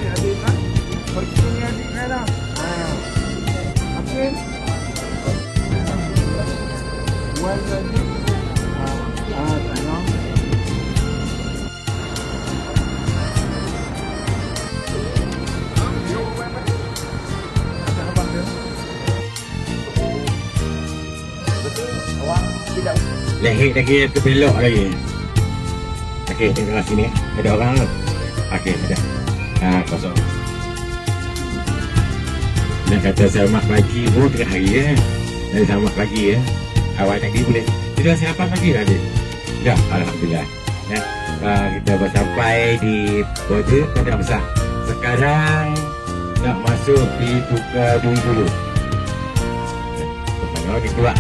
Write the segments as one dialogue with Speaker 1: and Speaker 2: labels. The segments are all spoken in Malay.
Speaker 1: adik kan? Pergi ni adik kan dah. Okey. Buat lagi. Tengok.
Speaker 2: Lehik lagi ke belok lagi. Okey, tengok sini. Ada orang ke? Okey, ada. Kosong. Nak kata selamat pagi pun tengah hari selamat pagi awal lagi boleh. Sudah sarapan pagi dah adik? Dah, alhamdulillah. Kita bersampai di border Padang Besar. Sekarang nak masuk di tukar duit dulu. Tengok ni keluar.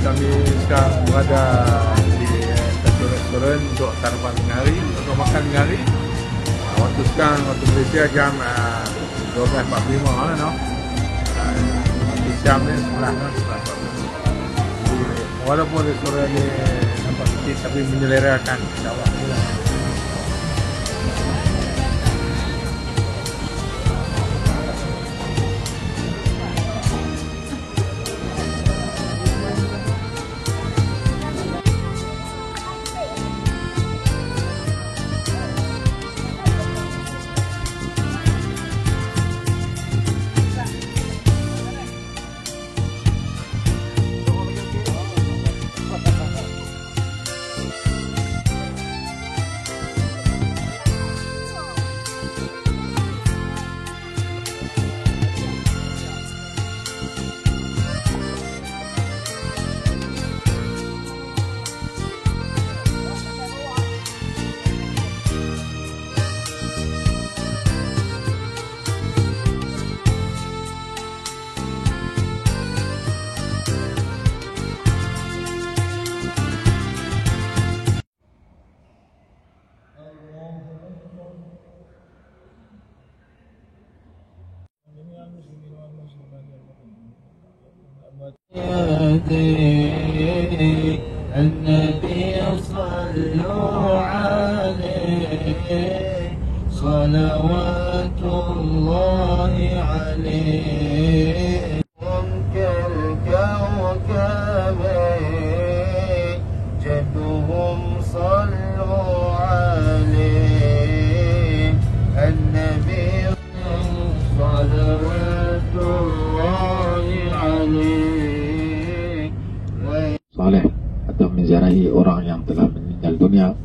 Speaker 1: Kami sekarang berada di satu restoran untuk sarapan tengah hari, untuk makan tengah hari. Waktu sekarang, waktu Malaysia jam 12.45 lah, no? Di Siam ni sebelah, no? Walaupun restoran ni nampak kecil, tapi menyelerakan, insyaAllah.
Speaker 3: النبي صلوا عليه صلوات الله عليه كالكوكب جدهم صلوا عليه النبي صلوات الله عليه.
Speaker 4: Saleh atau menziarahi orang yang telah meninggal dunia.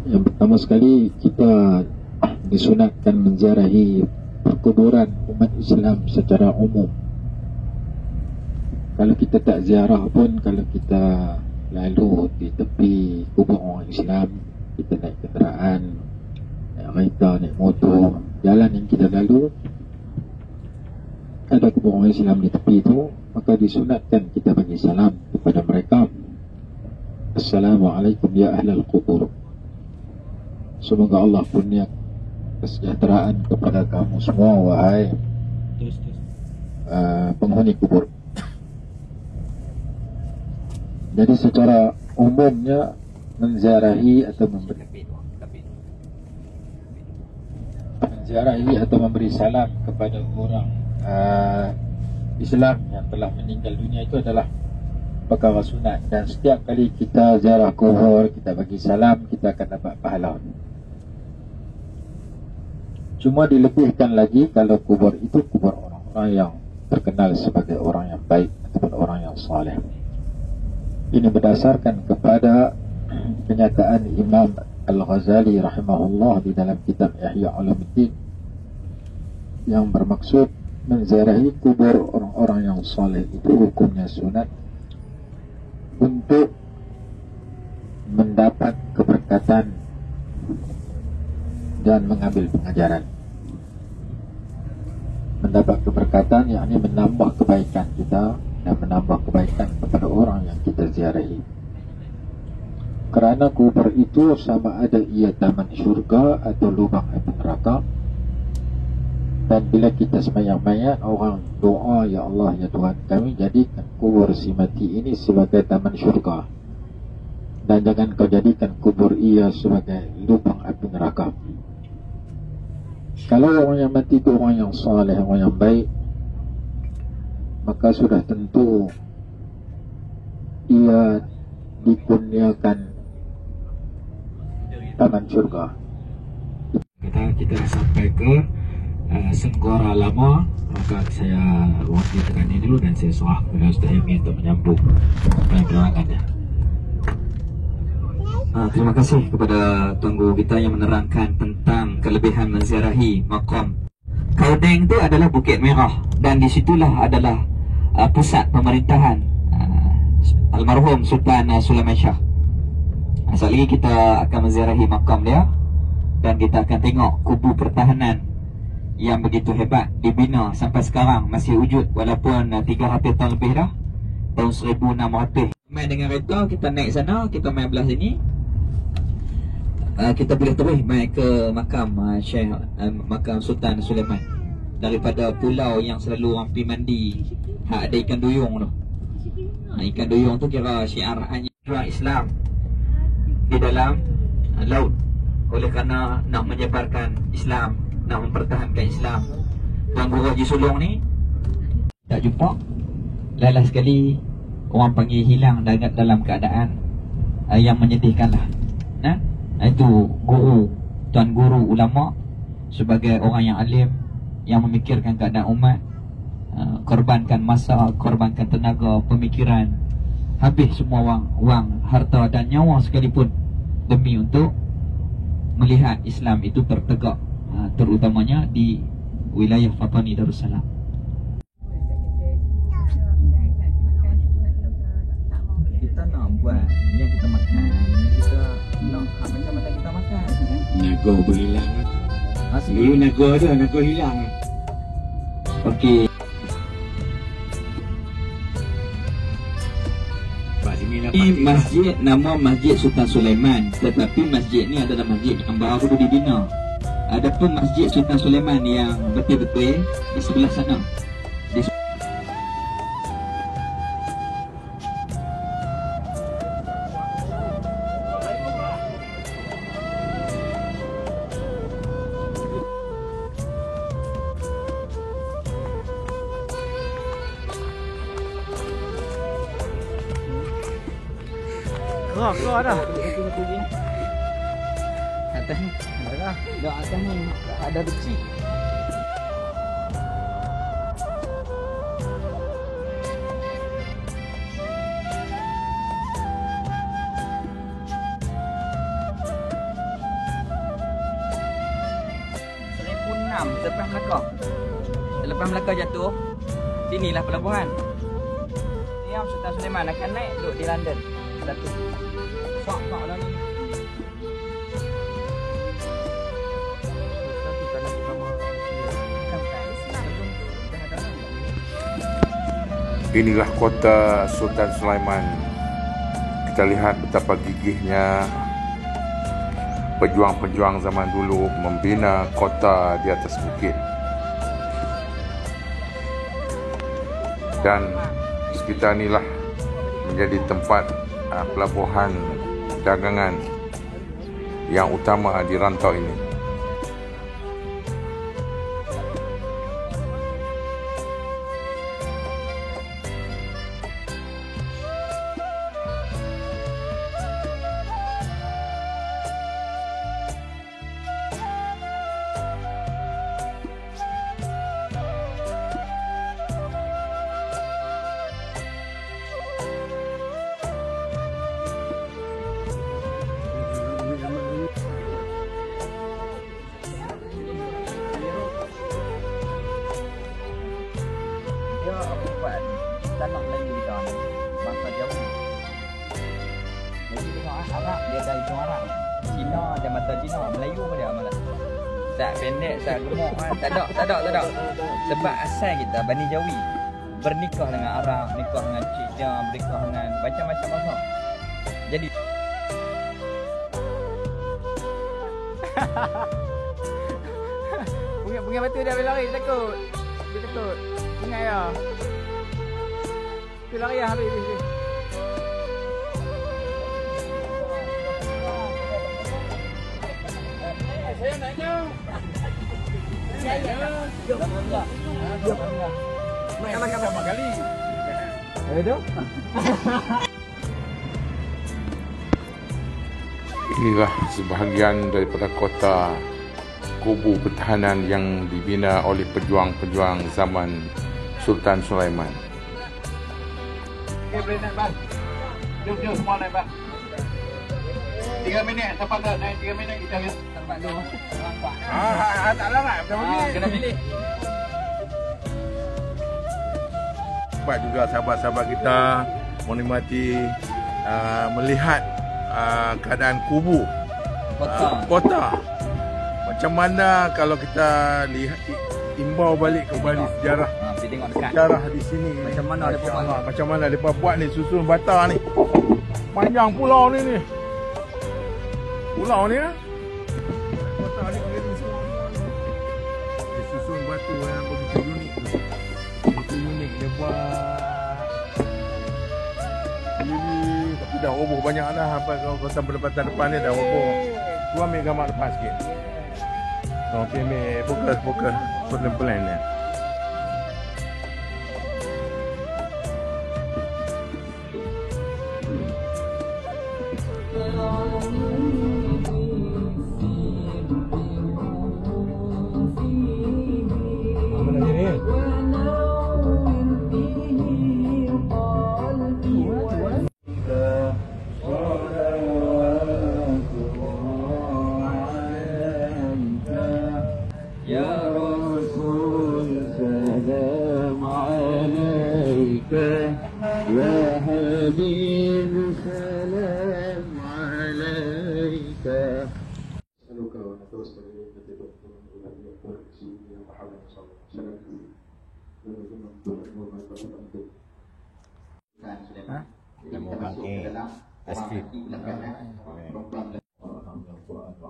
Speaker 4: Yang pertama sekali, kita disunatkan menziarahi perkuburan umat Islam secara umum. Kalau kita tak ziarah pun, kalau kita lalu di tepi kubur orang Islam, kita naik kenderaan, naik kereta, naik motor, jalan yang kita lalu ada kubur orang Islam di tepi itu, maka disunatkan kita bagi salam kepada mereka. Assalamualaikum ya ahlal qubur. Semoga Allah kurnia kesejahteraan kepada kamu semua, wahai penghuni kubur. Jadi secara umumnya menziarahi atau memberi salam kepada orang Islam yang telah meninggal dunia itu adalah perkara sunat, dan setiap kali kita ziarah kubur, kita bagi salam, kita akan dapat pahala. Cuma dilebihkan lagi kalau kubur itu kubur orang-orang orang yang terkenal sebagai orang yang baik ataupun orang yang saleh. Ini berdasarkan kepada kenyataan Imam Al-Ghazali rahimahullah di dalam kitab Ihya Ulumuddin, yang bermaksud menziarahi kubur orang-orang yang saleh itu hukumnya sunat untuk mendapat keberkatan dan mengambil pengajaran. Mendapat keberkatan yakni menambah kebaikan kita dan menambah kebaikan kepada orang yang kita ziarahi. Kerana kubur itu sama ada ia taman syurga atau lubang api neraka. Dan bila kita sembahyang mayat, orang doa, ya Allah, ya Tuhan kami, jadikan kubur si mati ini sebagai taman syurga, dan jangan kau jadikan kubur ia sebagai lubang api neraka. Kalau orang yang mati itu orang yang saleh, orang yang baik, maka sudah tentu ia dikurniakan taman syurga.
Speaker 2: Kita sampai ke Senggora Lama, maka saya wakilkan ini dulu dan saya serah kepada Ustaz Hilmi untuk menyambung penerangannya.
Speaker 5: Terima kasih kepada Tuan Guru kita yang menerangkan tentang kelebihan menziarahi makam Kaudeng itu adalah Bukit Merah, dan disitulah adalah pusat pemerintahan almarhum Sultan Sulaiman Shah. Sekali lagi kita akan menziarahi makam dia, dan kita akan tengok kubu pertahanan yang begitu hebat dibina sampai sekarang masih wujud walaupun 300 tahun lebih dah, tahun 1600. Main dengan kereta, kita naik sana, kita main belah sini, kita boleh terus main ke makam Syekh, makam Sultan Sulaiman. Daripada pulau yang selalu orang pergi mandi, ada ikan duyung tu. Ikan duyung tu kira syiar anjuran Islam di dalam laut, oleh kerana nak menyebarkan Islam, nak mempertahankan Islam. Tuan Guru Haji Sulong ni tak jumpa, lalas sekali orang panggil hilang dalam keadaan yang menyedihkan lah. Itu guru, Tuan Guru ulama, sebagai orang yang alim, yang memikirkan keadaan umat, korbankan masa, korbankan tenaga, pemikiran, habis semua wang, harta dan nyawa sekalipun demi untuk melihat Islam itu tertegak, terutamanya di wilayah Fatani Darussalam. Kita nak buat yang kita makan, kita nak macam mana kita makan.
Speaker 2: Naga berhilang. Dulu naga ada, naga hilang.
Speaker 5: Okey. Ini masjid nama Masjid Sultan Sulaiman, tetapi masjid ni adalah masjid yang baru dibina. Adapun Masjid Sultan Sulaiman yang betul-betul di sebelah sana.
Speaker 6: Keluar dah.
Speaker 5: Atas ni. Dah atas ni ada besi. Lepas Melaka. Lepas Melaka jatuh, sinilah pelabuhan. Yang Sultan Sulaiman akan naik duduk di London. Satu. Sok dah ni.
Speaker 1: Inilah kota Sultan Sulaiman. Kita lihat betapa gigihnya pejuang-pejuang zaman dulu membina kota di atas bukit. Dan sekitar inilah menjadi tempat pelabuhan dagangan yang utama di rantau ini.
Speaker 5: Dia buat tanah Melayu kita ni, bangsa Jawa. Jadi tengok Arab dia dari hidung Arab. Cina dia mata Cina, Melayu pun dia malah. Tak pendek, tak gemuk kan. Tak ada. Sebab asal kita Bani Jawi bernikah dengan Arab, nikah dengan Cina, bernikah dengan macam-macam bangsa. Jadi bunga batu dah berlari, dia takut. Bunga ya. Dia lari ya habis. Saya naiknya. Makan kali. Itu.
Speaker 1: Inilah sebahagian daripada kota kubu pertahanan yang dibina oleh pejuang-pejuang zaman Sultan Sulaiman.
Speaker 2: Okay, boleh naik bang. Jom semua naik bang. 3 minit, sampai tak naik 3 minit kita lihat.
Speaker 5: Tempat tu.
Speaker 1: Tak lama,
Speaker 5: Kena pilih.
Speaker 1: Dapat juga sahabat-sahabat kita menikmati melihat keadaan kubu kota. Macam mana kalau kita lihat imbau balik kembali sejarah di sini.
Speaker 5: Macam mana
Speaker 1: mereka buat ni, susun bata ni. Panjang pulau ni. Pulau ni lah. Kota ni begini semua. Dia susun batu yang begitu unik. Dia buat tapi dah roboh banyak dah. Sampai kawasan pendapatan depan ni dah roboh. Tu ambil gambar depan sikit. Okay, ambil fokus pelan-pelan ni.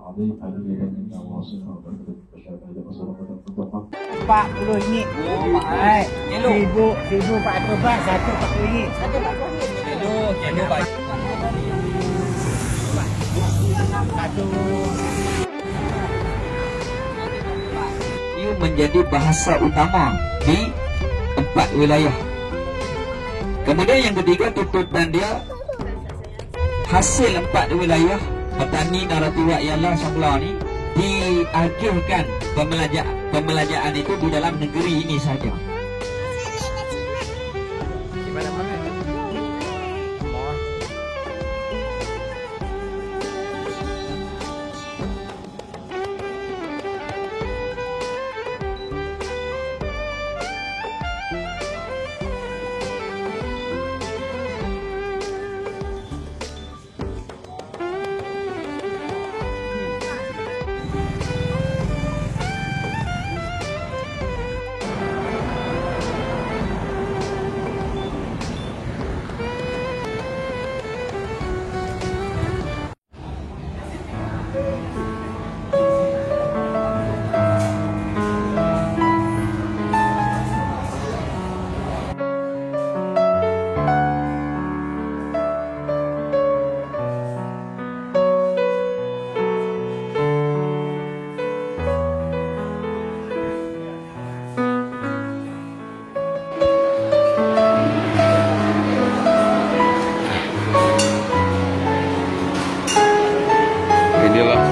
Speaker 6: RM40. RM1,400 baht, RM140.
Speaker 5: Kilo baik. Ia menjadi bahasa utama di 4 wilayah. Kemudian yang ketiga, tuntutan dia hasil 4 wilayah petani Naratiwak ialah Songla ni diajukan pembelanjaan itu di dalam negeri ini saja. Di mana-mana.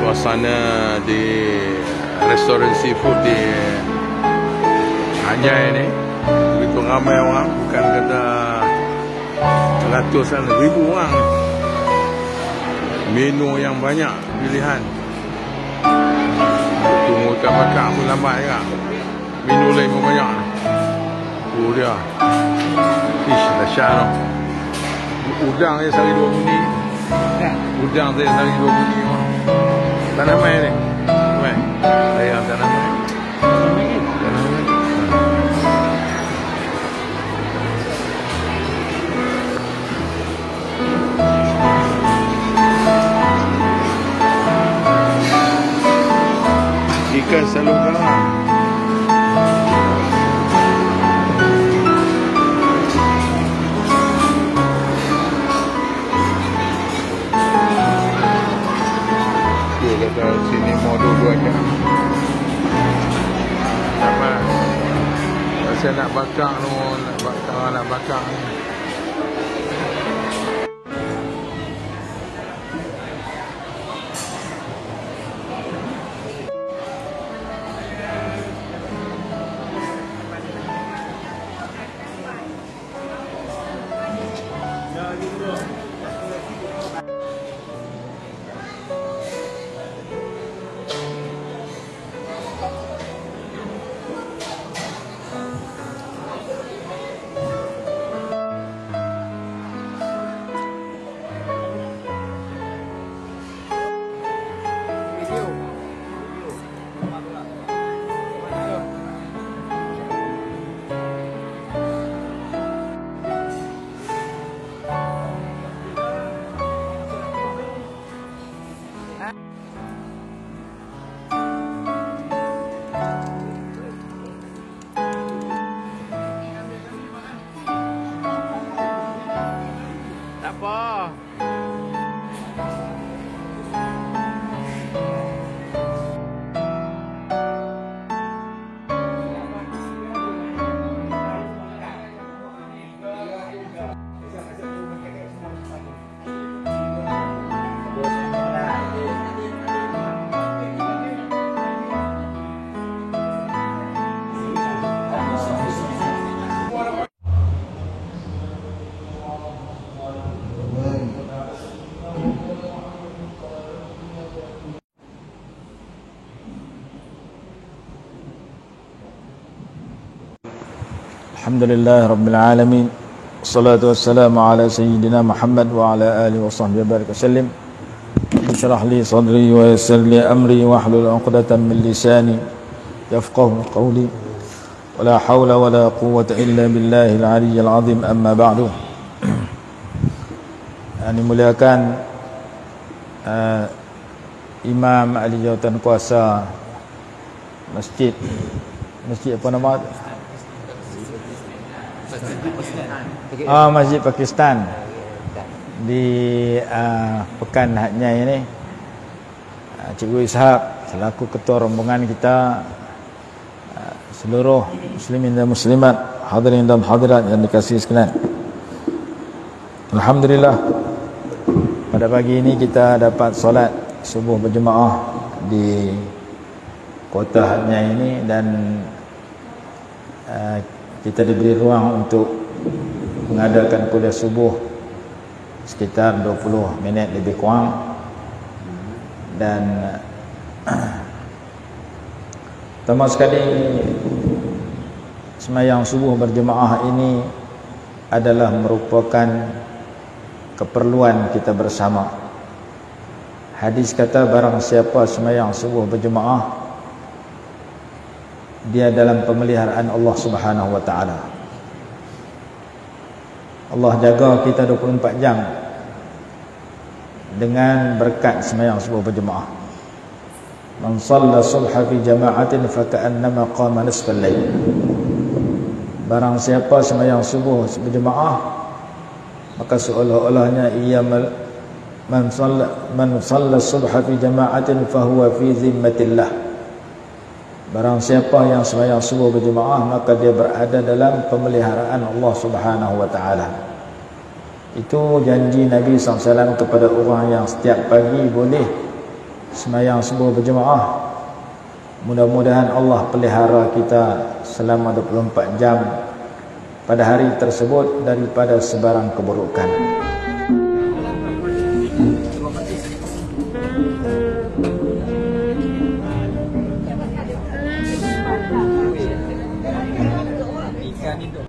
Speaker 5: Suasana di restoran seafood di Anjay ni begitu ramai orang, bukan kata ratusan ribu orang. Menu yang banyak pilihan. Tunggu ikan bakar pun lambat juga. Menu lain pun banyak.
Speaker 1: dia. Ish, dahsyat tau. Udang je sehari 2 bunyi. Udang saya sehari 2 bunyi. Tanah mai ni. Mai. Saya tanah mai. Tanah mai. Ikan selalu kalah. Dia kata sini modul 2 jam. Sama. Saya nak bakar tu, nak bakar ni. Tak apa.
Speaker 7: Alhamdulillah Rabbil Alamin. Assalatu wassalamu ala Sayyidina Muhammad wa ala alihi wa sahbihi wa barik wasallim. Ishrah li sadri wa yassir li amri wa hlul 'uqdatan min lisani yafqahu qawli. Wa la hawla wa la quwwata illa billahil 'aliyyil 'azim, amma ba'du. Yang dimuliakan Imam ahli jawatan kuasa Masjid apa nama? Masjid Pakistan di Pekan Hadnya ini, Cikgu Ishaq selaku ketua rombongan kita, seluruh muslimin dan muslimat, hadirin dan hadirat yang dikasihi sekalian. Alhamdulillah, pada pagi ini kita dapat solat subuh berjemaah di kota Hadnya ini, dan kita diberi ruang untuk mengadakan kuliah subuh sekitar 20 minit lebih kurang. Dan pertama sekali, sembahyang subuh berjemaah ini adalah merupakan keperluan kita bersama. Hadis kata, barang siapa sembahyang subuh berjemaah, dia dalam pemeliharaan Allah Subhanahu wa taala. Allah jaga kita 24 jam dengan berkat sembahyang subuh berjemaah. Man shalla subha fi jama'atin fa ka'annama qama nisfal lail. Barang siapa sembahyang subuh berjemaah, maka seolah-olahnya ia man shalla subha fi jama'atin fa huwa fi zimmatillah. Barang siapa yang sembahyang subuh berjemaah, maka dia berada dalam pemeliharaan Allah Subhanahu wa taala. Itu janji Nabi SAW kepada orang yang setiap pagi boleh sembahyang subuh berjemaah. Mudah-mudahan Allah pelihara kita selama 24 jam pada hari tersebut daripada sebarang keburukan. Ikan itu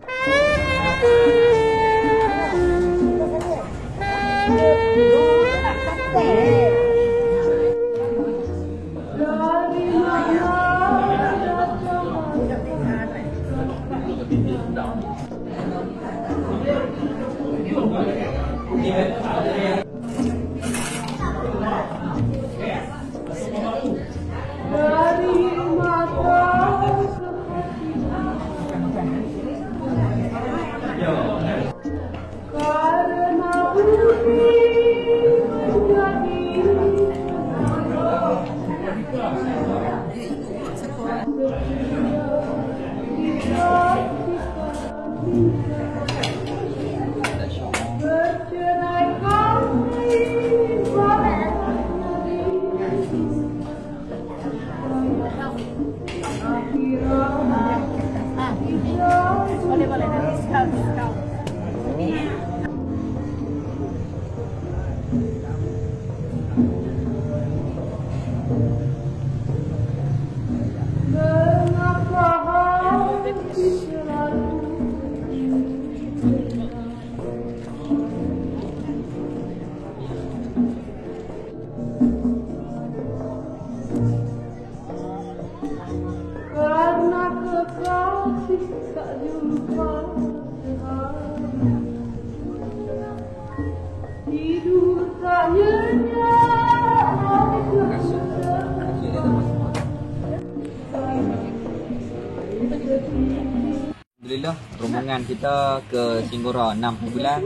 Speaker 5: Alhamdulillah, rombongan kita ke Singgora 6 bulan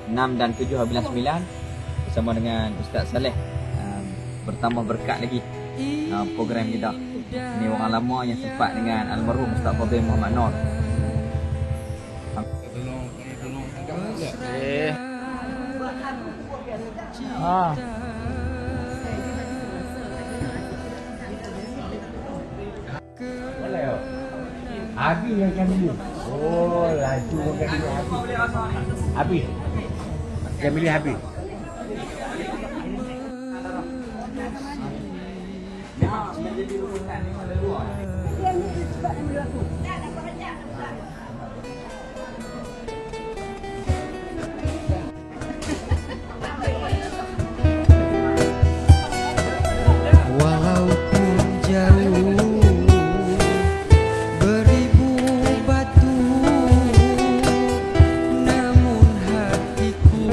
Speaker 5: 6 dan 7 bulan 9 bersama dengan Ustaz Saleh, bertambah berkat lagi program kita. Ini orang lama yang sempat dengan almarhum Ustaz Fadil Muhammad Nur.
Speaker 6: Habis yang kami beli. Oh, laju kami beli habis. Habis. Kami beli habis.
Speaker 8: Walaupun jauh beribu batu, namun hatiku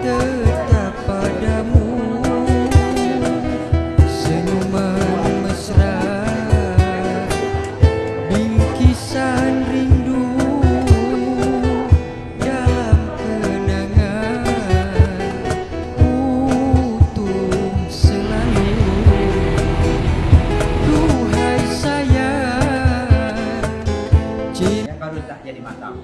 Speaker 8: tetap padamu. Senyuman mesra, bingkisan rindu dalam kenangan utuh selalu. Duhai sayang,
Speaker 9: Ya, kalau tak jadi matang.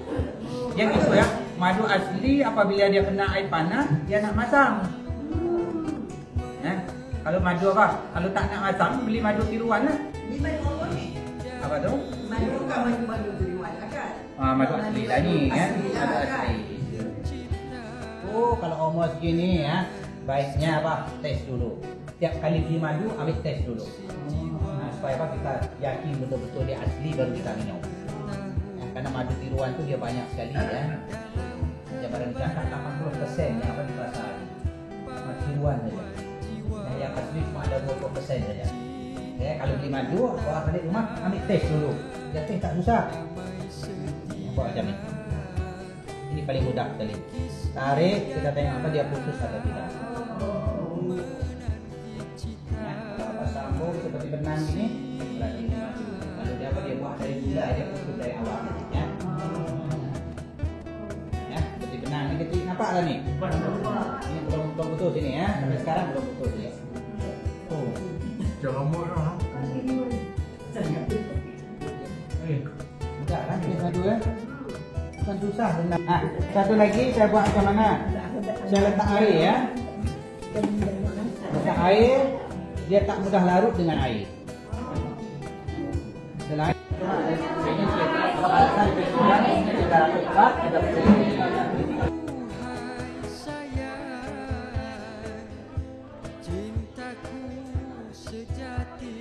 Speaker 9: Yang itu ya, madu asli apabila dia kena air panas, dia nak matang. Ya, kalau madu apa? Kalau tak nak matang, beli madu tiruan lah. Apa tu? Madu asli lah ni kan? Madu asli. Oh, kalau umur segini ya, baiknya apa? Tes dulu. Setiap kali beli madu, ambil tes dulu. Supaya apa? Kita yakin betul-betul dia asli baru kita minum. Ya, karena madu tiruan tu dia banyak sekali ya. Dia barang cakap 80% yang apa di pasar. Madu tiruan saja. Yang asli cuma ada 20% saja. Ya, kalau beli madu, bawa balik rumah, ambil tes dulu. Dia tes tak susah. Bawa macam ni. Ini paling mudah sekali. Tarik, kita tengok apa dia putus atau tidak. Ya, kalau apa sambung seperti benang ini, berarti ini madu. Kalau dia apa dia buat dari gula, dia putus dari awal. Ya, ya seperti benang ini ketik. Nampak tak ni? Ini belum putus ini ya. Sampai sekarang belum putus ya. Oh.
Speaker 1: Jangan marah.
Speaker 9: Mudah kan jenis madu ya? Bukan susah benar. Satu lagi saya buat macam mana? Saya letak air ya. Letak air, dia tak mudah larut dengan air. Selain
Speaker 8: cintaku sejati.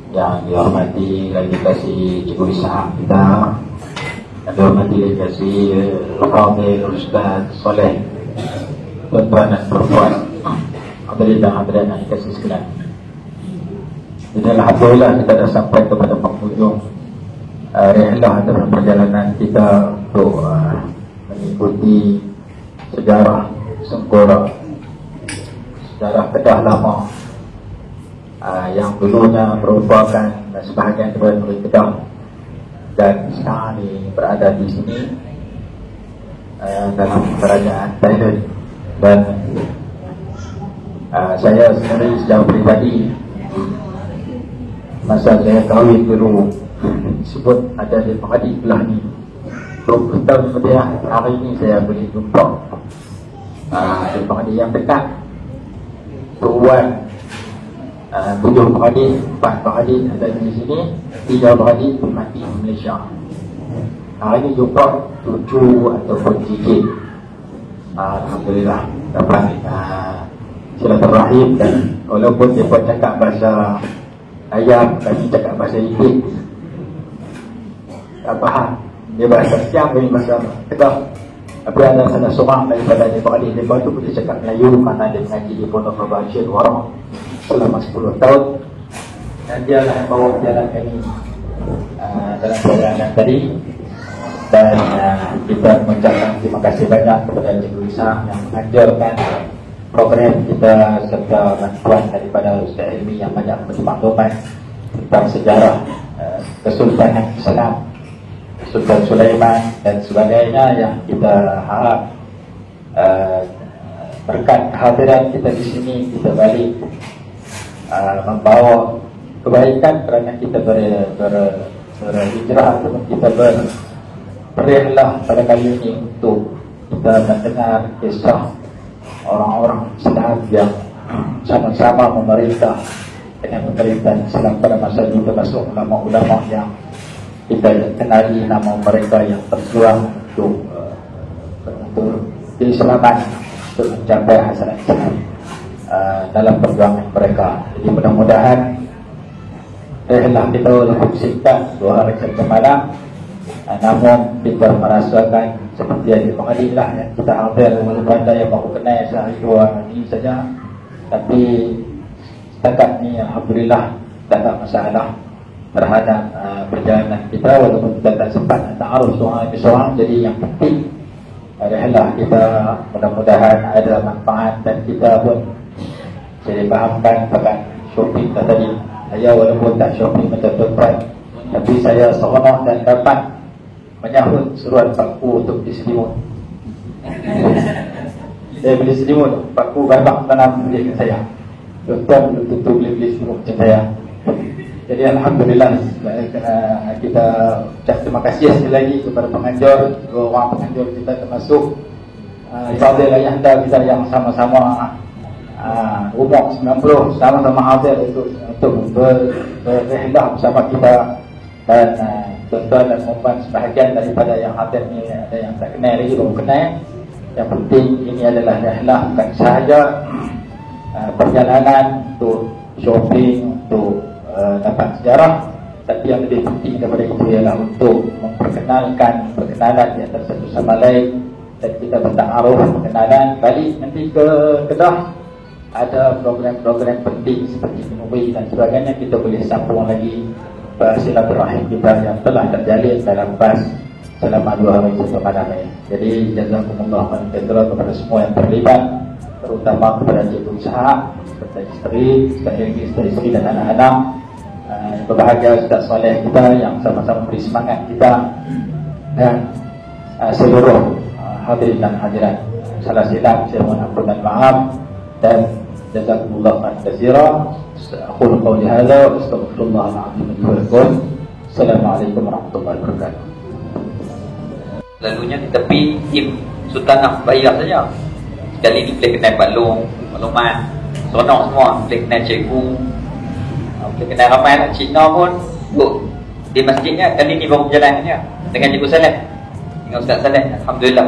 Speaker 4: Yang dihormati delegasi Cikgu Ishak kita, yang dihormati delegasi Al-Fadhil Ustaz Soleh, tuan-tuan dan perempuan, hadirin dan hadirat yang dikasihi sekalian. Jadi alhamdulillah kita dah sampai kepada penghujung rihlah dalam perjalanan kita untuk mengikuti sejarah Sengkora, sejarah Kedah lama, yang dulunya merupakan sebahagian daripada negeri Kedah dan sekarang ini berada di sini dalam kerajaan Thailand. Dan saya sendiri secara pribadi, masa saya kahwin dulu sebut ada di Pengadik belah ni 20 tahun kemudian, hari ini saya boleh jumpa di Pengadik yang dekat. Tuan 7 Pengadik, 4 Pengadik ada di sini, 3 Pengadik mati di Malaysia. Hari ini jumpa cucu ataupun cicit. Alhamdulillah dapat silaturahim, dan walaupun dia pun cakap bahasa ayam, kami cakap bahasa Inggeris, tak faham. Dia bahasa Siam, kami bahasa Kedah. Tapi ada sana seorang daripada dia Pengadik, dia tu boleh cakap Melayu kerana dia mengaji di Pondok Babasir Warang selama 10 tahun. Dan dia lah yang bawa jalan kami dalam perjalanan tadi. Dan kita mengucapkan terima kasih banyak kepada Cikgu Ishak yang mengajarkan program kita serta bantuan daripada Ustaz Ilmi yang banyak memberi maklumat tentang sejarah Kesultanan Islam, Sultan Sulaiman dan sebagainya, yang kita harap berkat kehadiran kita di sini, kita balik membawa kebaikan kerana kita berhijrah ataupun kita berrihlah pada kali ini untuk kita mendengar kisah orang-orang Islam yang sama-sama memerintah dengan pemerintahan Islam pada masa itu, termasuk ulama-ulama yang kita kenali nama mereka yang berjuang untuk keislaman, untuk mencapai hasanah Islam dalam perjuangan mereka. Jadi mudah-mudahan kita lebih singkat 2 hari saja malam, namun kita merasakan seperti yang dipengadil yang kita hampir walaupun ada yang baru kenal sehari 2 hari saja, tapi setakat ni alhamdulillah tak ada masalah terhadap perjalanan kita, walaupun kita tak sempat ta'aruf seorang. Jadi yang penting adalah kita mudah-mudahan ada manfaat, dan kita pun saya fahamkan pakai shopping tadi. Saya walaupun tak shopping macam tuan-tuan, tapi saya seronok dan dapat menyahut seruan Pakku untuk diselimut. Saya beli selimut, Pakku babak tanam beli ke saya. Tuan-tuan belum tentu beli selimut macam saya. Jadi alhamdulillah kita ucap terima kasih sekali lagi kepada penganjur, orang penganjur kita, termasuk Fadil Ayah anda kita yang sama-sama umur 90 sama-sama hadir untuk berrihlah bersama kita, dan tuan-tuan dan puan sebahagian daripada yang hadir ni ada yang tak kenal lagi, baru kenal. Yang penting ini adalah rihlah, bukan sahaja perjalanan untuk shopping, untuk dapat sejarah, tapi yang lebih penting daripada itu ialah untuk memperkenalkan perkenalan di antara satu sama lain, dan kita bertaaruf perkenalan. Balik nanti ke Kedah ada program-program penting seperti Nuri dan sebagainya, kita boleh sambung lagi silaturahim kita yang telah terjalin dalam PAS selama 2 hari 1 malam ini. Jadi jazakumullah khairan kepada semua yang terlibat, terutama kepada Cikgu Ishaq, kepada isteri dan anak-anak. Berbahagia Ustaz Soleh kita yang sama-sama beri semangat kita, dan seluruh hadirin dan hadirat. Salah silap saya mohon ampun dan maaf, dan jazakumullah khairan. Aku qauli hadza wa astaghfirullah al-azim li wa lakum. Assalamualaikum warahmatullahi wabarakatuh.
Speaker 5: Lalunya di tepi tim Sultanah bayar saja. Sekali ni boleh kenal maklumat, seronok semua, boleh kenal cikgu, boleh kenal ramai lah. Cina pun duduk di masjidnya. Kali ni baru berjalannya dengan Cikgu Saleh, dengan Ustaz Saleh. Alhamdulillah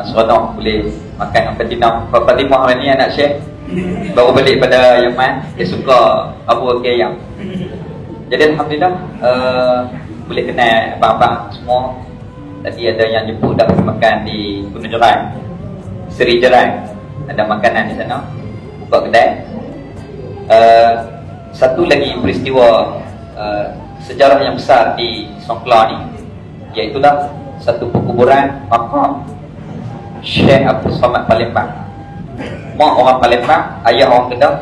Speaker 5: seronok boleh makan dengan Fatimah. Fatimah hari ni anak Syekh baru balik pada Yaman, dia suka Abu Akiyam. Jadi alhamdulillah boleh kenal abang-abang semua. Tadi ada yang jemput dah pergi makan di Gunung Jerai, Seri Jerai, ada makanan di sana, buka kedai. Satu lagi peristiwa sejarah yang besar di Songkla ni, iaitulah satu perkuburan makam Syekh Abdul Samad Palembang. Mak orang Palembang, ayah orang Kedah,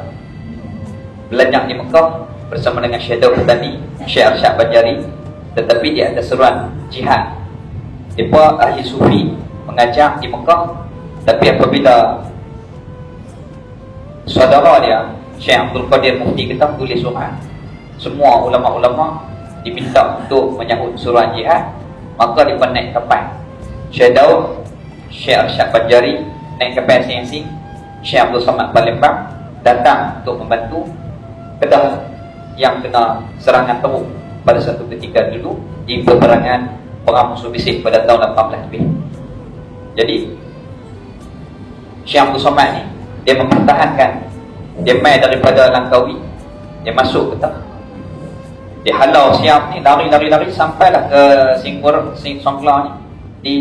Speaker 5: belajar di Mekah bersama dengan Syekh Daud Petani, Syekh Arsyad Banjari, tetapi dia ada seruan jihad. Mereka ahli sufi, mengajar di Mekah, tapi apabila saudara dia Syekh Abdul Qadir Mufti kita tulis surat, semua ulama-ulama diminta untuk menyahut surat jihad, maka mereka naik kapal. Syekh Daud, Syekh Arsyad Banjari naik kapal masing-masing. Syekh Abdul Samad Palembang datang untuk membantu Kedah yang kena serangan teruk pada satu ketika dulu di peperangan perang musuh bisik pada tahun 18 lebih. Jadi Syekh Abdul Samad ni dia mempertahankan, dia main daripada Langkawi, dia masuk Kedah, dia halau siap ni, lari sampailah ke Songkla ni di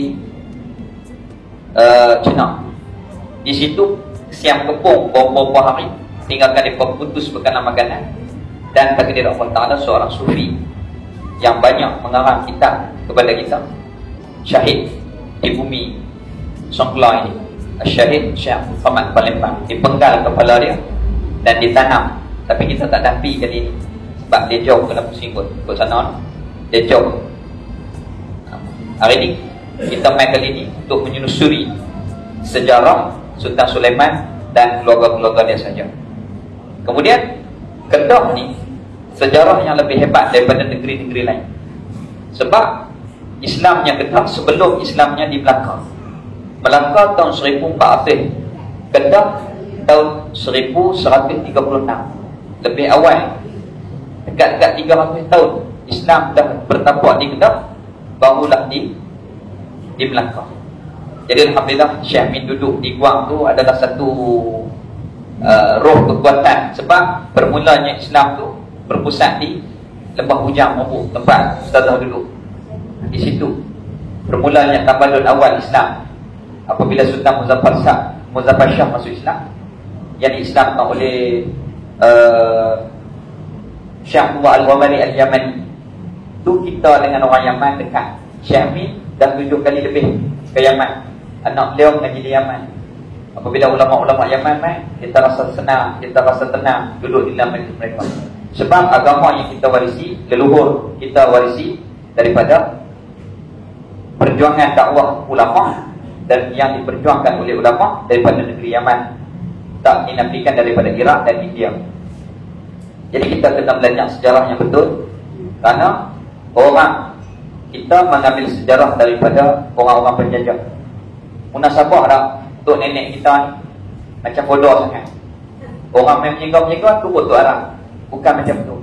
Speaker 5: Cina. Di situ siap kepung beberapa hari, tinggalkan dia putus bekalan makanan, dan takdir Allah Ta'ala seorang sufi yang banyak mengarang kitab kepada kita, syahid di bumi Songkla ini, Syahid Syekh Muhammad Palembang, dipenggal kepala dia dan ditanam. Tapi kita tak dampi kali ini sebab dia jauh kena pusing kot sana, dia jauh. Hari ini kita main kali ini untuk menyusuri sejarah Sultan Sulaiman dan keluarga-keluarga dia saja. Kemudian Kedah ni sejarah yang lebih hebat daripada negeri-negeri lain. Sebab Islamnya Kedah sebelum Islamnya di Melaka. Melaka tahun 1400, Kedah tahun 1136. Lebih awal, dekat-dekat 300 tahun Islam dah bertapak di Kedah, barulah di Melaka. Jadi alhamdulillah Syekh Amin duduk di Guang tu adalah satu roh kekuatan. Sebab bermulanya Islam tu berpusat di Lembah Hujang Mabuk, tempat Ustazah duduk. Di situ bermulanya tabalun awal Islam apabila Sultan Muzaffar Shah masuk Islam, yang diislamkan oleh Syekh Abdullah Al-Wamali Al-Yamani. Tu kita dengan orang Yaman dekat. Syekh Amin dah 7 kali lebih ke Yaman. Anak beliau mengaji di Yaman. Apabila ulama-ulama Yaman main, kita rasa senang, kita rasa tenang duduk di dalam majlis mereka. Sebab agama yang kita warisi, leluhur kita warisi daripada perjuangan dakwah ulama, dan yang diperjuangkan oleh ulama daripada negeri Yaman, tak dinafikan daripada Iraq dan India. Jadi kita kena belajar sejarah yang betul, kerana orang kita mengambil sejarah daripada orang-orang penjajah. Munasabah dah tok nenek kita ni macam bodoh sangat. Orang main menjaga-menjaga tu tok Arab. Bukan macam tu.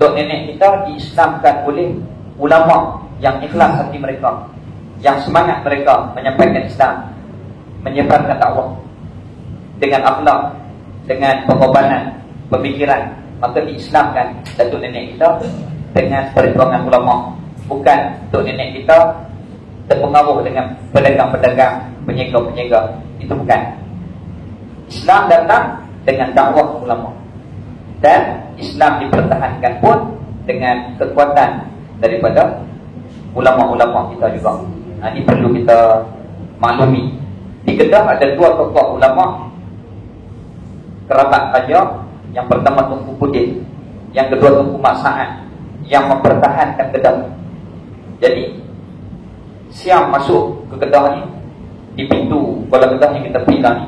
Speaker 5: Tok nenek kita diislamkan oleh ulama yang ikhlas hati mereka, yang semangat mereka menyampaikan Islam, menyebarkan dakwah dengan akhlak, dengan pengorbanan, pemikiran. Maka diislamkan datuk nenek kita dengan perjuangan ulama. Bukan tok nenek kita terpengaruh dengan pedagang-pedagang, peniaga-peniaga. Itu bukan. Islam datang dengan dakwah ulama, dan Islam dipertahankan pun dengan kekuatan daripada ulama-ulama kita juga. Ini perlu kita maklumi. Di Kedah ada 2 tokoh ulama kerabat raja. Yang pertama Tunku Pudin, yang kedua Tunku Mak Sa'ad, yang mempertahankan Kedah. Jadi Siam masuk ke Kedah ni, di pintu Kuala Kedah yang kita pergi ni,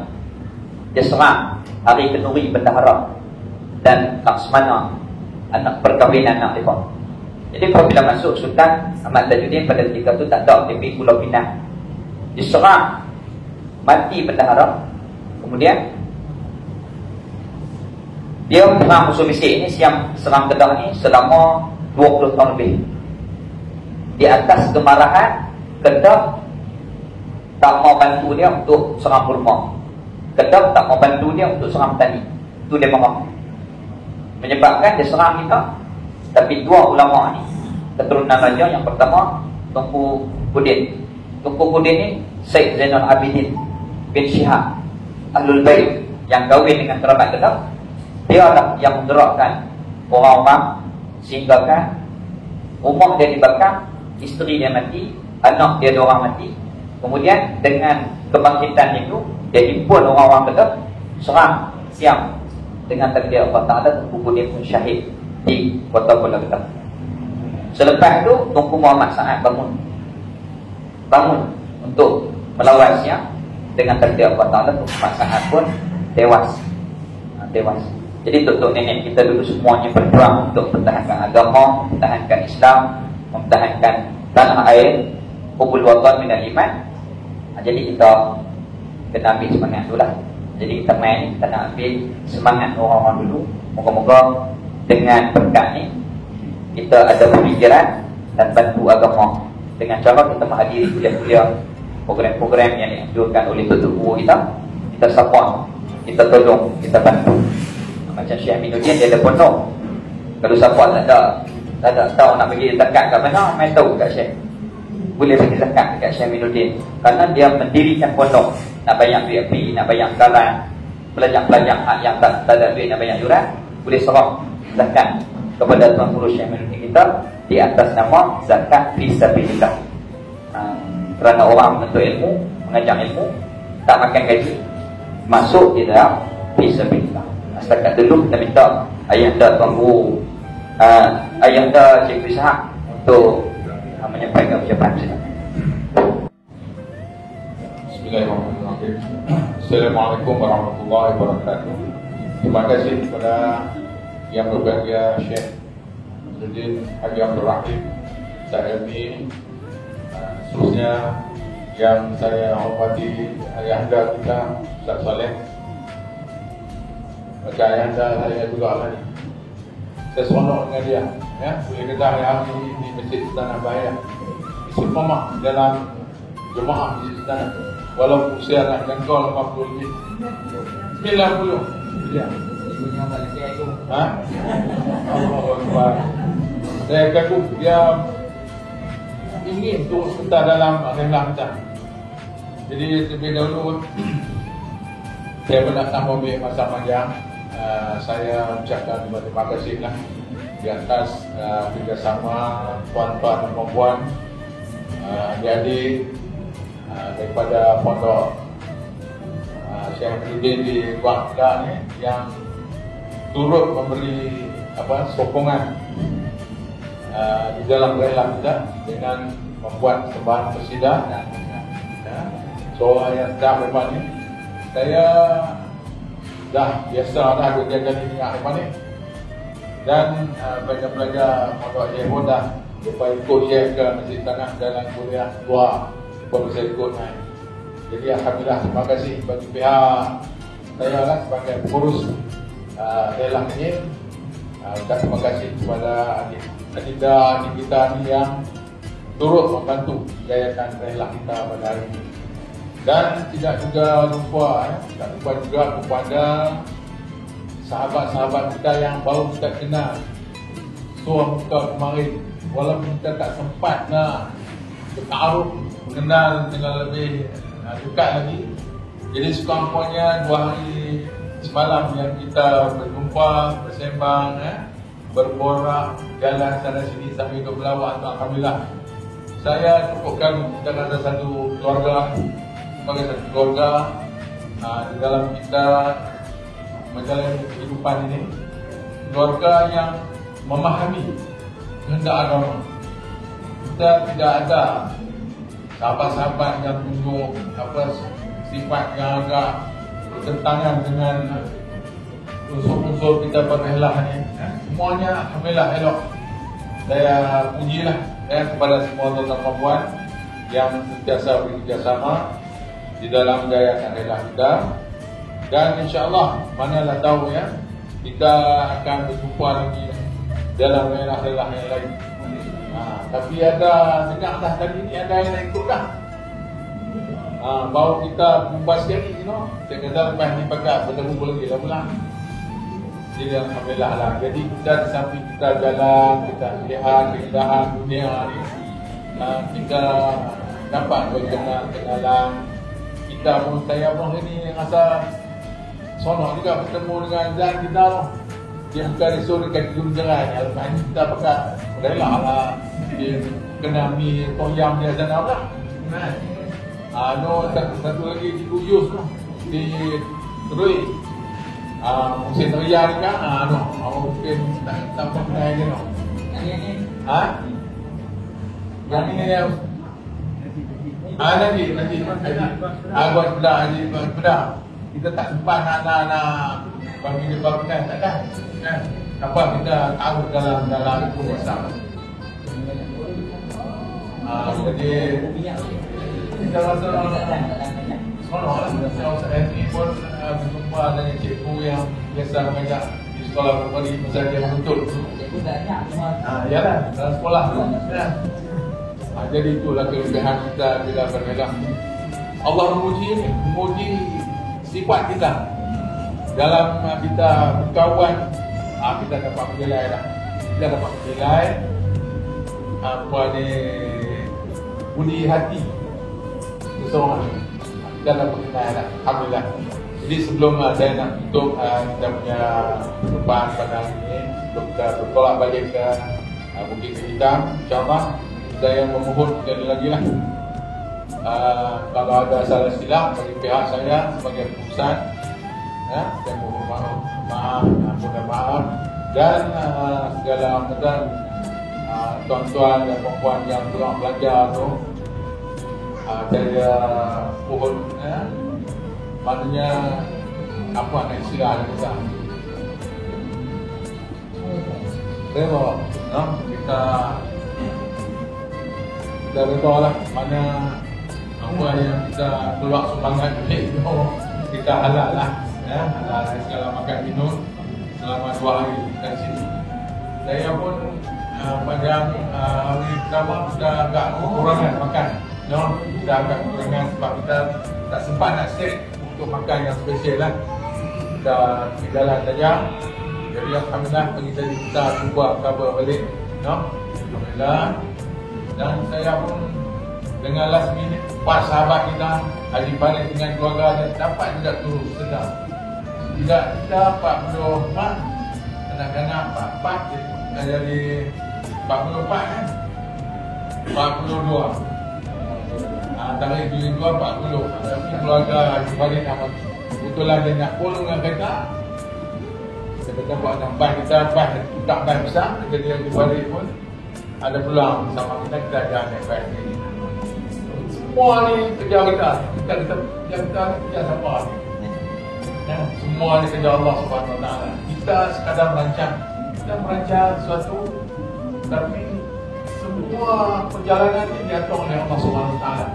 Speaker 5: dia serang Hari Kenuri Bendahara dan Laksmana, anak perkahwinan anak mereka. Jadi apabila masuk Sultan Ahmad Tajuddin pada ketika itu tak ada di Pulau Pinang, diserang mati Bendahara. Kemudian dia perang musuh Mesir ini, Siam serang Kedah ni selama 20 tahun lebih. Di atas kemarahan, Kedah tak mau bantu dia untuk serang Burma. Kedah tak mau bantu dia untuk serang petani. Itu dia marah. Menyebabkan dia serang kita. Tapi 2 ulama ni, keturunan raja, yang pertama Tunku Pudin. Tunku Pudin ni Syed Zainal Abidin bin Syihab Ahlul Bait yang kahwin dengan kerabat Kedah. Dia lah yang menggerakkan orang-orang sehingga rumah dia dibakar, isteri dia mati, anak dia 2 orang mati. Kemudian dengan kebangkitan itu, dia himpun orang-orang Kedah serang Siam. Dengan takdir Allah Ta'ala, Tunku Pudin pun syahid di kota Kuala Kedah. Selepas itu Tunku Muhammad Sa'ad bangun untuk melawan Siam. Dengan takdir Allah Ta'ala, Tunku Muhammad Sa'ad pun tewas. Jadi tok nenek kita dulu semuanya berjuang untuk mempertahankan agama, mempertahankan Islam, mempertahankan tanah air, hubul watan minal iman. Jadi kita kena ambil semangat dulu lah. Jadi kita main, kita nak ambil semangat orang-orang dulu. Moga-moga dengan berkat ni kita ada pemikiran dan bantu agama dengan cara kita menghadiri kuliah-kuliah, program-program yang dianjurkan oleh tutup guru kita support, kita tolong, kita bantu. Macam Syekh Aminuddin, dia ada pondok. Kalau support tak ada tahu nak bagi zakat kat mana, main tahu kat Syekh. Boleh bagi zakat dekat Syekh Aminuddin, kerana dia mendirikan pondok. Nak bayar duit api, nak bayar sekarang, pelajar-pelajar yang tak ada duit nak bayar yuran, boleh serah zakat kepada Tuan Guru Syekh Aminuddin kita di atas nama zakat fisabilillah. Kerana orang menuntut ilmu, mengajar ilmu, tak makan gaji, masuk di dalam fisabilillah. Setakat dulu kita minta Ayahanda Tuan Guru, Ayahanda Cikgu Ishak untuk menyampaikan ucapan sini.
Speaker 1: Bismillahirrahmanirrahim. Assalamualaikum warahmatullahi wabarakatuh. Terima kasih kepada Yang Berbahagia Syekh Nurdin Haji Abdul Rahim Sa'ilmi, khususnya yang saya hormati ayahanda kita Ustaz Saleh. Maka ayahanda saya juga lagi. Saya seronok dengan dia, ya. Boleh kata hari ini di Masjid Istana Bahaya istiqamah dalam jemaah Masjid Istana, walaupun usia nak jangkau 50 lebih 90. Ya. Allahu Akbar. Saya kagum dia ingin turut serta dalam rehlah kita. Jadi terlebih dahulu saya nak mengambil masa panjang. Saya ucapkan terima kasih lah di atas kerjasama tuan-tuan dan puan-puan, adik-adik daripada pondok Syekh Nurdin di Kuala ni yang turut memberi sokongan di dalam rehlah kita dengan membuat sembahan qasidah. So yang dah lepas ni saya dah biasa dah berjaga di lepas ni, dan pelajar-pelajar pondok Syekh pun dah lupa ikut Syekh ke Masjid Tanah dalam kuliah luar, baru saya ikut naik. Jadi alhamdulillah, terima kasih bagi pihak saya lah sebagai pengurus rehlah ini. Terima kasih kepada adinda kita ni yang turut membantu jayakan rehlah kita pada hari ini. Dan tidak juga lupa juga kepada sahabat-sahabat kita yang baru kita kenal suam muka kemarin, walaupun kita tak sempat nak bertaruh mengenal dengan lebih dekat lagi. Jadi sekurang-kurangnya 2 hari semalam yang kita berjumpa, bersembang, berborak, jalan sana sini sambil ke Belawak, alhamdulillah. Saya cukupkan kita ada satu keluarga, sebagai satu keluarga di dalam kita menjalani kehidupan ini, keluarga yang memahami kehendak agama. Kita tidak ada sahabat-sahabat yang tunjuk sifat yang agak bertentangan dengan unsur-unsur kita berrehlah ni. Semuanya alhamdulillah elok. Saya pujilah kepada semua tuan-tuan dan puan yang sentiasa bekerjasama di dalam menjayakan rehlah kita. Dan insya-Allah, manalah tahu kita akan berjumpa lagi dalam rehlah-rehlah yang lain. Tapi ada dengar dah tadi ni ada yang nak ikut dah. Baru kita berubah sekali, saya kata lepas ni pakai bertemu lagi lah pula. Jadi alhamdulillah lah. Jadi kita di samping kita jalan, kita lihat keindahan dunia ni, kita dapat berkenalan. Kita pun, saya pun ini rasa sonok juga bertemu dengan zat kita tu. Dia bukan risau dekat gunung jerai. Lepas ni kita pakai rehlah lah. Dia kena mi toyam dia sana lah. Satu lagi di Kuyus tu, di Terui, musim teriak ni kan, mungkin tak pakai je no. Yang ni nanti buat bedah, bedah. Kita tak sempat nak bagi dia bangunan, tak ada. Apa kita tahu dalam itu bersama. Jadi kita rasa seronok lah. Saya ni pun berjumpa dengan cikgu yang biasa mengajar di sekolah perempuan masa dia menuntut. Yalah, dalam sekolah tu. Jadi itulah kelebihan kita bila berrehlah. Allah memuji sifat kita dalam kita berkawan. Kita dapat menilai lah. Kita dapat menilai budi hati seseorang. Kita dapat menilai lah. Alhamdulillah. Jadi sebelum saya nak tutup kita punya perjumpaan pada hari ini, untuk kita bertolak balik ke Bukit Hitam, insyaAllah saya memohon sekali lagi lah, kalau ada salah silap bagi pihak saya sebagai pengurusan, saya mohon maaf, dan segala kemudian tuan-tuan dan puan-puan yang kurang belajar tu, saya mohon, maknanya apa nak istilah kita, rela, kita reda lah mana apa yang kita keluar sumbangan itu kita halal lah, halal segala makan minum selama 2 hari di sini. Saya pun pada hari pertama sudah agak kekurangan makan, sudah agak kekurangan sebab kita tak sempat nak set untuk makan yang spesial lah. Kita di jalan saja. Jadi alhamdulillah pagi tadi kita cuba cover balik, alhamdulillah. Dan saya pun dengan last minute pas sahabat kita hari balik dengan keluarga dan dapat juga turun sedang. Tidak kita 40 mak, anak-anak 44 jadi 44 kan, 42. Tarikh Juli 2 40. Tapi keluarga hari balik nama kebetulan dia nak pulang dengan kereta. Kita buat nampak kita tak baik besar, jadi yang dibalik pun ada peluang sama kita ada naik baik ni. Semua ni kerja kita kerja siapa ni? Semua ni kerja Allah Subhanahu Wa Taala. Kita sekadar merancang sesuatu, tapi semua perjalanan ini diatur oleh Allah Subhanahu Wa Taala.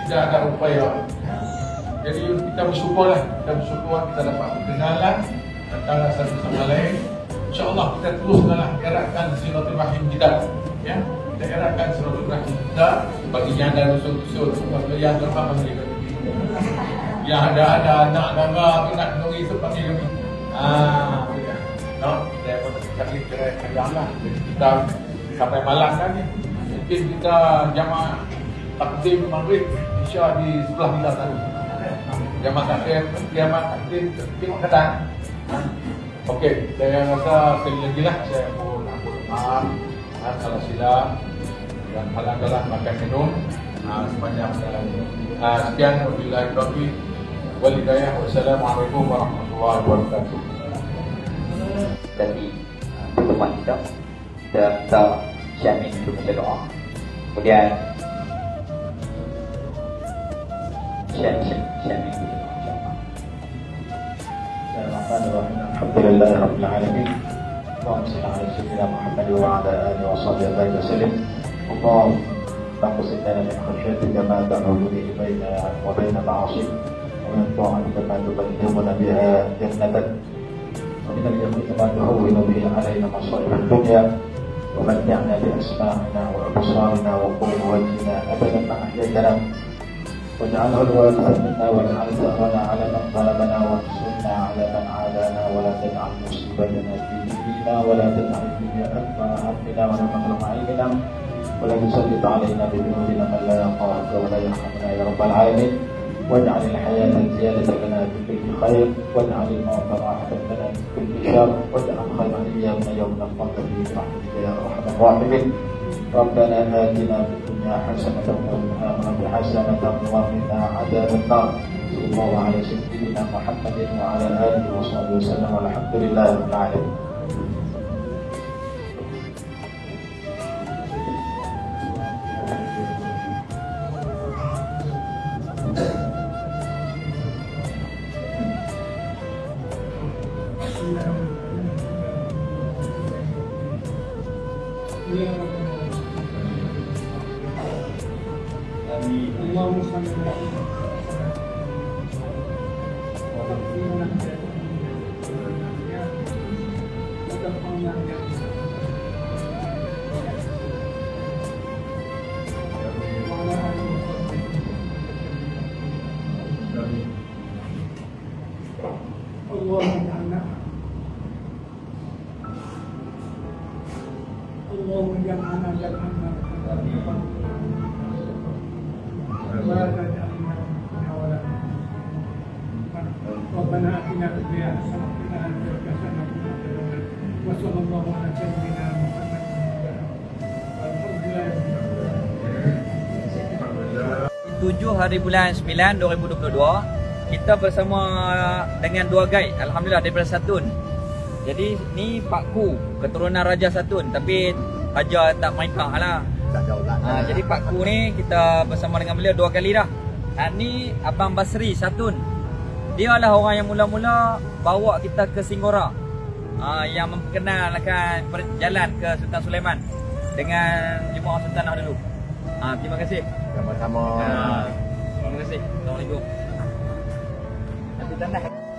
Speaker 1: Tidak ada upaya. Jadi kita bersyukur kita dapat kenalan antara satu sama lain. InsyaAllah kita teruskanlah eratkan silaturahim kita, kita eratkan silaturahim kita bagi yang ada usul-usul yang terutama mereka yang ada anak dara tu nak nuri tu panggil kami. Saya pun cari kerja lah. Jadi kita sampai malam kan ni. Mungkin kita jamaah takdim maghrib Isya di sebelah kita tadi. Jamaah takdim tengok keadaan. Okey, saya rasa sekali lagi lah saya mohon maaf salah silap dan halang-halang makan minum sepanjang jalan ini. Sekian, wabillahi taufiq wal hidayah. Wassalamualaikum warahmatullahi wabarakatuh.
Speaker 5: Dari pertemuan kita minta Syamin untuk baca doa. Kemudian Syamin
Speaker 4: Alhamdulillah Rabbil Alamin. Allahumma salli ala sayyidina Muhammad wa ala alihi wa sahbihi wa sallim. Allahumma qsim lana min khashyatika ma tahulu bihi baina wa baina ma'asik wa min ta'atika ma tuballighuna biha jannatak wa min al-yaqini ma tuhawwinu bihi alaina masa'ib ad-dunya wa mat'na bi asma'ina wa absarina wa quwwatina abadan ma ahyaytana واجعله الوارث منا واجعل ثأرنا على من ظلمنا وانصرنا على من عادانا ولا تجعل مصيبتنا في ديننا ولا تجعل الدنيا أكبر همنا ولا مبلغ علمنا ولا تسلط علينا بذنوبنا من لا يخافك ولا يرحمنا يا رب العالمين. واجعل الحياة زيادة لنا في كل خير واجعل الموت راحة لنا من كل شر واجعل خير أيامنا يوم نلقاك فيه برحمتك يا أرحم الراحمين. ربنا آتنا في الدنيا حسنة وفي الآخرة حسنة وقنا عذاب النار. صلى الله على سيدنا محمد وعلى آله وصحبه وسلم والحمد لله رب العالمين.
Speaker 10: اللهم صل على اللهم اجعلنا جمعنا ولا تجعلنا حولا ربنا اتنا في الدنيا حسنه وفي الاخره حسنه وصلى الله على سيدنا محمد والحمد لله.
Speaker 5: 7 hari bulan 9 2022 kita bersama dengan 2 guide alhamdulillah daripada Satun. Jadi ni Pak Ku, keturunan Raja Satun, tapi Raja tak main kah lah. Jadi Pak Ku ni kita bersama dengan beliau 2 kali dah. Ni Abang Basri Satun. Dia adalah orang yang mula-mula bawa kita ke Singgora. yang memperkenalkan jalan ke Sultan Sulaiman dengan jemaah Sultanah dulu. Terima kasih.
Speaker 6: Sama-sama.
Speaker 5: Terima kasih. Assalamualaikum. Nanti tanda.